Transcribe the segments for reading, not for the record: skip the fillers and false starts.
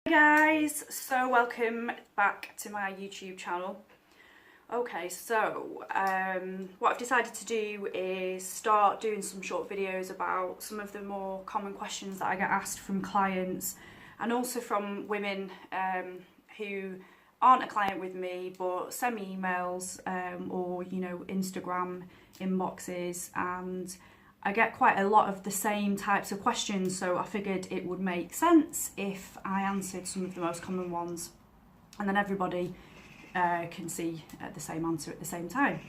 Hey guys, so welcome back to my YouTube channel. Okay, so what I've decided to do is start doing some short videos about some of the more common questions that I get asked from clients and also from women who aren't a client with me but send me emails or Instagram inboxes, and I get quite a lot of the same types of questions, so I figured it would make sense if I answered some of the most common ones and then everybody can see the same answer at the same time.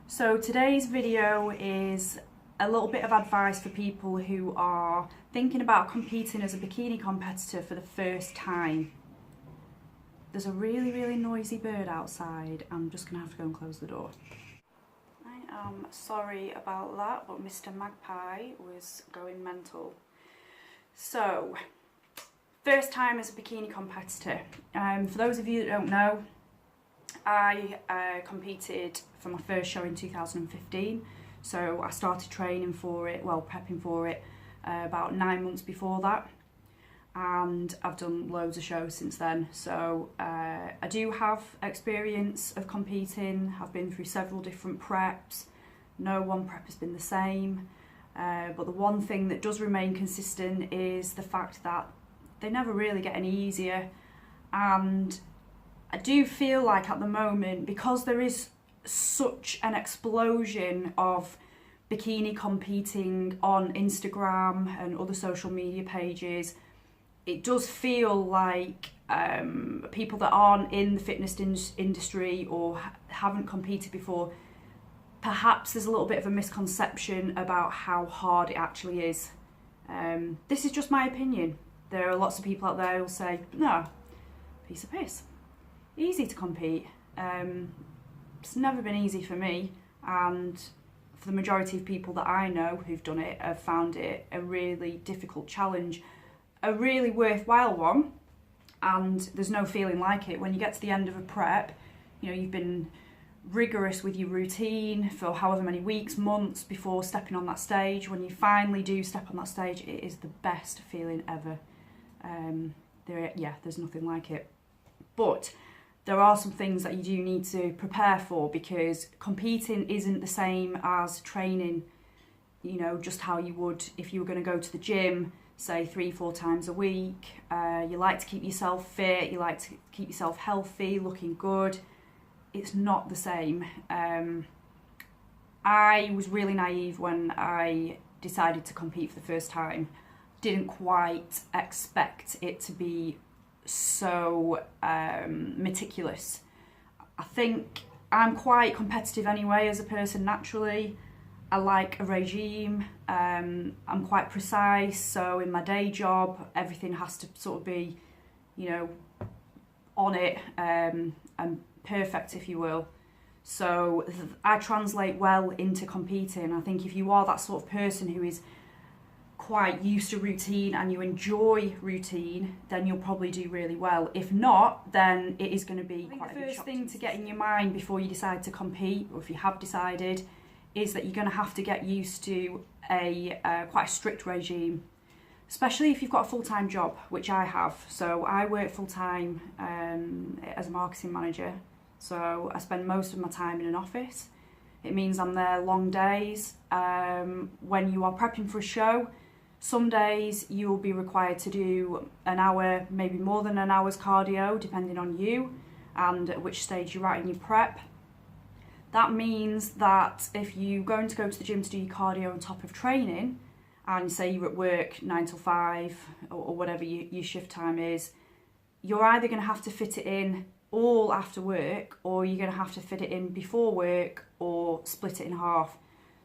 So today's video is a little bit of advice for people who are thinking about competing as a bikini competitor for the first time. There's a really noisy bird outside. I'm just going to have to go and close the door. I'm sorry about that, but Mr. Magpie was going mental. So, first time as a bikini competitor. For those of you that don't know, I competed for my first show in 2015. So I started training for it, prepping for it, about 9 months before that. And I've done loads of shows since then, so I do have experience of competing. I've been through several different preps. No one prep has been the same, but the one thing that does remain consistent is the fact that they never really get any easier. And I do feel like at the moment, because there is such an explosion of bikini competing on Instagram and other social media pages, it does feel like people that aren't in the fitness industry or haven't competed before, perhaps there's a little bit of a misconception about how hard it actually is. This is just my opinion. There are lots of people out there who'll say, no, piece of piss. Easy to compete. It's never been easy for me, and for the majority of people that I know who've done it have found it a really difficult challenge. A really worthwhile one, and there's no feeling like it. When you get to the end of a prep, you've been rigorous with your routine for however many weeks, months before stepping on that stage. When you finally do step on that stage, it is the best feeling ever. There's nothing like it. But there are some things that you do need to prepare for, because competing isn't the same as training, just how you would if you were going to go to the gym, say 3-4 times a week. You like to keep yourself fit, you like to keep yourself healthy, looking good. It's not the same. I was really naive when I decided to compete for the first time. Didn't quite expect it to be so meticulous. I think I'm quite competitive anyway as a person naturally. I like a regime. I'm quite precise, so in my day job everything has to sort of be on it and perfect, if you will. So I translate well into competing. I think if you are that sort of person who is quite used to routine and you enjoy routine, then you'll probably do really well. If not, then it is going to be quite a big shock. The first thing to get in your mind before you decide to compete, or if you have decided, is that you're going to have to get used to a quite a strict regime, especially if you've got a full-time job, which I have. So I work full-time as a marketing manager, so I spend most of my time in an office. It means I'm there long days. When you are prepping for a show, some days you will be required to do an hour, maybe more than an hour's cardio, depending on you and at which stage you're at in your prep. That means that if you're going to go to the gym to do your cardio on top of training, and say you're at work 9 till 5 or whatever your shift time is, you're either going to have to fit it in all after work, or you're going to have to fit it in before work, or split it in half.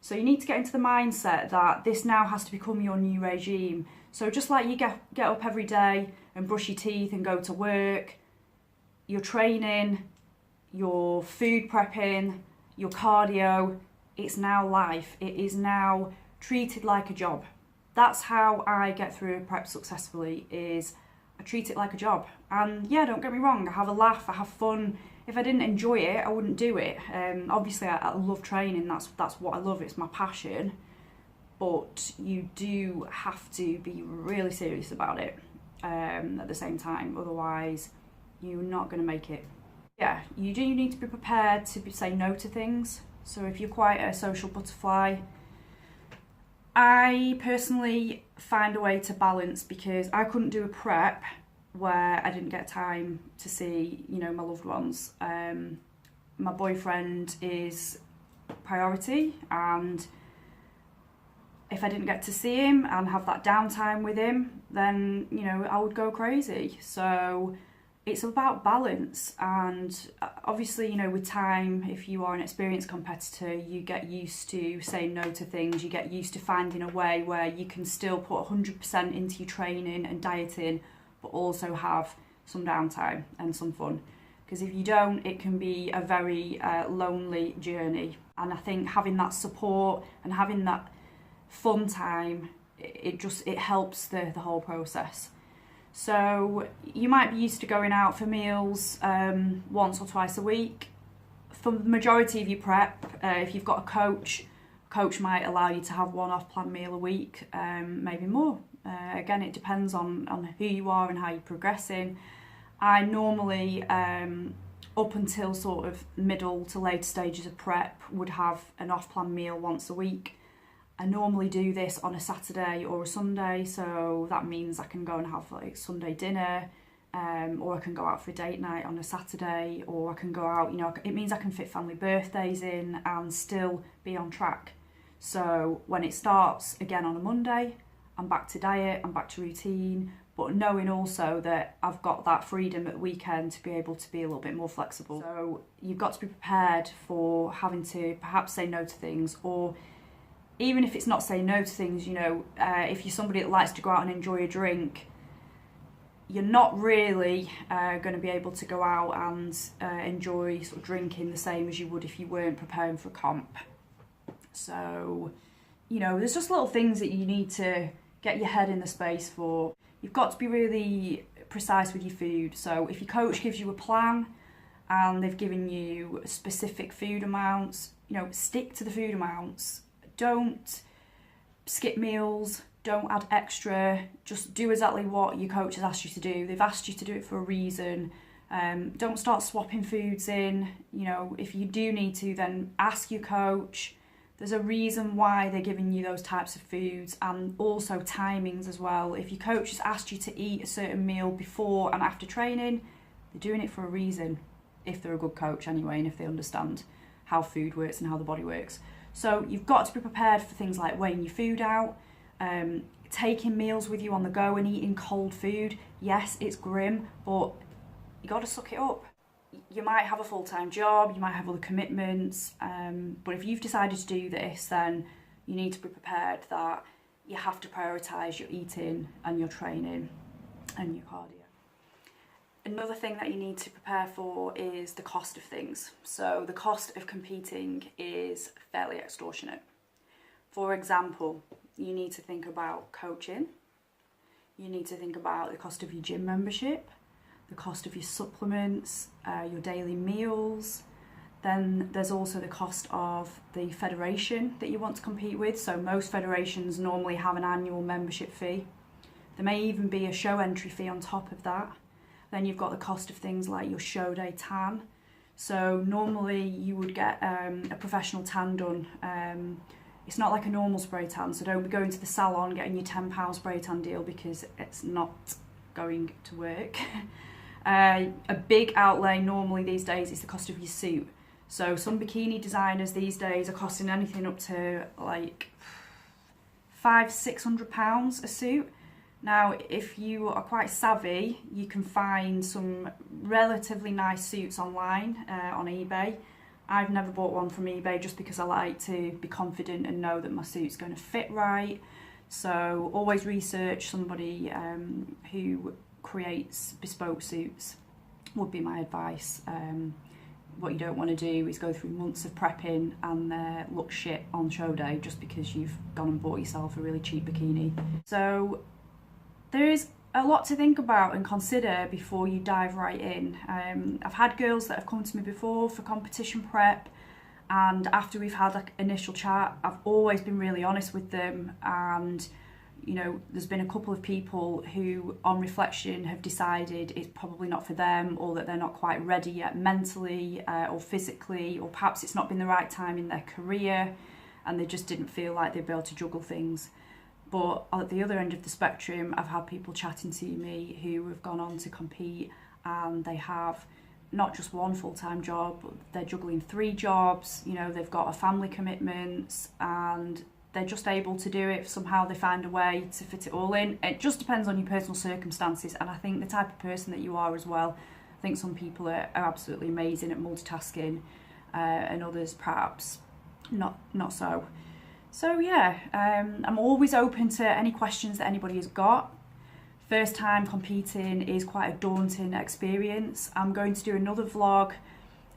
So you need to get into the mindset that this now has to become your new regime. So just like you get up every day and brush your teeth and go to work, your training, your food prepping, your cardio, it's now life. It is now treated like a job. That's how I get through a prep successfully, is I treat it like a job. And yeah, don't get me wrong, I have a laugh, I have fun. If I didn't enjoy it, I wouldn't do it. Obviously I love training, that's what I love, it's my passion. But you do have to be really serious about it. at the same time, otherwise you're not going to make it. Yeah, you do need to be prepared to say no to things. So if you're quite a social butterfly, I personally find a way to balance, because I couldn't do a prep where I didn't get time to see, you know, my loved ones. My boyfriend is priority, and if I didn't get to see him and have that downtime with him, then, you know, I would go crazy. So it's about balance, and obviously, you know, with time, if you are an experienced competitor, you get used to saying no to things. You get used to finding a way where you can still put 100% into your training and dieting, but also have some downtime and some fun. Because if you don't, it can be a very lonely journey. And I think having that support and having that fun time, it helps the whole process. So you might be used to going out for meals once or twice a week. For the majority of your prep, if you've got a coach might allow you to have one off-plan meal a week, maybe more. Again, it depends on who you are and how you're progressing. I normally, up until sort of middle to later stages of prep, would have an off-plan meal once a week. I normally do this on a Saturday or a Sunday, so that means I can go and have like Sunday dinner, or I can go out for a date night on a Saturday, or I can go out, you know, it means I can fit family birthdays in and still be on track. So when it starts again on a Monday, I'm back to diet, I'm back to routine, but knowing also that I've got that freedom at the weekend to be able to be a little bit more flexible. So you've got to be prepared for having to perhaps say no to things, or even if it's not saying no to things, you know, if you're somebody that likes to go out and enjoy a drink, you're not really going to be able to go out and enjoy sort of drinking the same as you would if you weren't preparing for a comp. So, you know, there's just little things that you need to get your head in the space for. You've got to be really precise with your food. So if your coach gives you a plan and they've given you specific food amounts, you know, stick to the food amounts. Don't skip meals, don't add extra, just do exactly what your coach has asked you to do. They've asked you to do it for a reason. Don't start swapping foods in. You know, if you do need to, then ask your coach. There's a reason why they're giving you those types of foods, and also timings as well. If your coach has asked you to eat a certain meal before and after training, they're doing it for a reason, if they're a good coach anyway, and if they understand how food works and how the body works. So you've got to be prepared for things like weighing your food out, taking meals with you on the go and eating cold food. Yes, it's grim, but you got to suck it up. You might have a full-time job, you might have other commitments, but if you've decided to do this, then you need to be prepared that you have to prioritise your eating and your training and your cardio. Another thing that you need to prepare for is the cost of things. So the cost of competing is fairly extortionate. For example, you need to think about coaching, you need to think about the cost of your gym membership, the cost of your supplements, your daily meals. Then there's also the cost of the federation that you want to compete with. So most federations normally have an annual membership fee. There may even be a show entry fee on top of that. Then you've got the cost of things like your show day tan. So normally you would get a professional tan done. It's not like a normal spray tan, so don't be going to the salon getting your £10 spray tan deal, because it's not going to work. A big outlay normally these days is the cost of your suit. So some bikini designers these days are costing anything up to like £500–600 a suit. Now, if you are quite savvy, you can find some relatively nice suits online on eBay. I've never bought one from eBay just because I like to be confident and know that my suit's going to fit right. So always research somebody who creates bespoke suits, would be my advice. What you don't want to do is go through months of prepping and look shit on show day just because you've gone and bought yourself a really cheap bikini. So there is a lot to think about and consider before you dive right in. I've had girls that have come to me before for competition prep, and after we've had like initial chat, I've always been really honest with them, and you know, there's been a couple of people who on reflection have decided it's probably not for them, or that they're not quite ready yet mentally or physically, or perhaps it's not been the right time in their career and they just didn't feel like they'd be able to juggle things. But at the other end of the spectrum, I've had people chatting to me who have gone on to compete, and they have not just one full-time job, but they're juggling 3 jobs, you know, they've got a family commitments, and they're just able to do it. Somehow they find a way to fit it all in. It just depends on your personal circumstances, and I think the type of person that you are as well. I think some people are absolutely amazing at multitasking, and others perhaps not so. So yeah, I'm always open to any questions that anybody has got. First time competing is quite a daunting experience. I'm going to do another vlog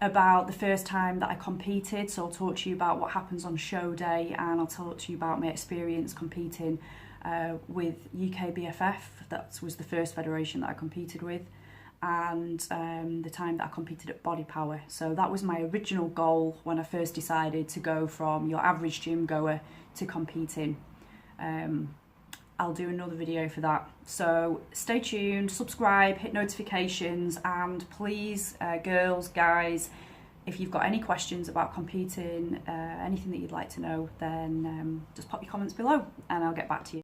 about the first time that I competed, so I'll talk to you about what happens on show day, and I'll talk to you about my experience competing with UK BFF. That was the first federation that I competed with, and the time that I competed at Body Power. So that was my original goal when I first decided to go from your average gym goer to competing. I'll do another video for that, so stay tuned, subscribe, hit notifications, and please, girls, guys, if you've got any questions about competing, anything that you'd like to know, then just pop your comments below and I'll get back to you.